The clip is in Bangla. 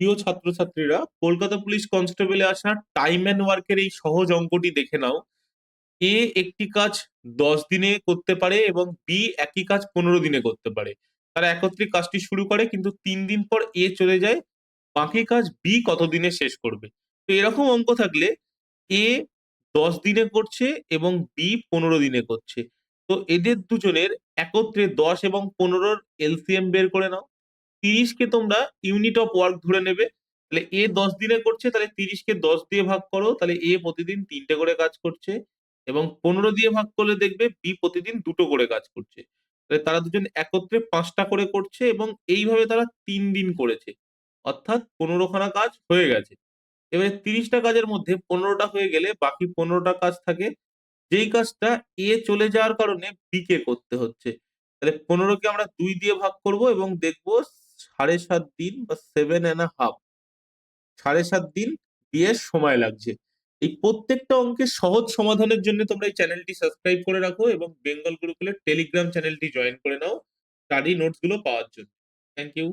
প্রিয় ছাত্রছাত্রীরা, কলকাতা পুলিশ কনস্টেবলে আসা টাইম অ্যান্ড ওয়ার্কের এই সহজ অঙ্কটি দেখে নাও। এ একটি কাজ 10 দিনে করতে পারে এবং বি একই কাজ 15 দিনে করতে পারে। তারা একত্রে কাজটি শুরু করে, কিন্তু 3 দিন পর এ চলে যায়। বাকি কাজ বি কতদিনে শেষ করবে? তো এরকম অঙ্ক থাকলে এ 10 দিনে করছে এবং বি 15 দিনে করছে। তো এদের দুজনের একত্রে 10 এবং 15-র এলসিএম বের করে নাও। 30কে তোমরা ইউনিট অফ ওয়ার্ক ধরে নেবে। তাহলে এ 10 দিনে করছে, তাহলে 30কে 10 দিয়ে ভাগ করো, তাহলে এ প্রতিদিন 3টে করে কাজ করছে। এবং 15 দিয়ে ভাগ করলে দেখবে বি প্রতিদিন 2টো করে কাজ করছে। তাহলে তারা দুজন একত্রে 5টা করে করছে এবং এইভাবে তারা 3 দিন করেছে। অর্থাৎ 15খানা কাজ হয়ে গেছে। এবারে 30টা কাজের মধ্যে 15টা হয়ে গেলে বাকি 15টা কাজ থাকে, যেই কাজটা এ চলে যাওয়ার কারণে বি কে করতে হচ্ছে। তাহলে 15কে আমরা 2 দিয়ে ভাগ করব এবং দেখবো 7.5 দিন বা 7.5, 7.5 দিন দিয়ে সময় লাগছে। এই প্রত্যেকটা অঙ্কের সহজ সমাধানের জন্য তোমরা এই চ্যানেলটি সাবস্ক্রাইব করে রাখো এবং বেঙ্গল গুরুকুলের টেলিগ্রাম চ্যানেলটি জয়েন করে নাও স্টাডি নোটস গুলো পাওয়ার জন্য। Thank you.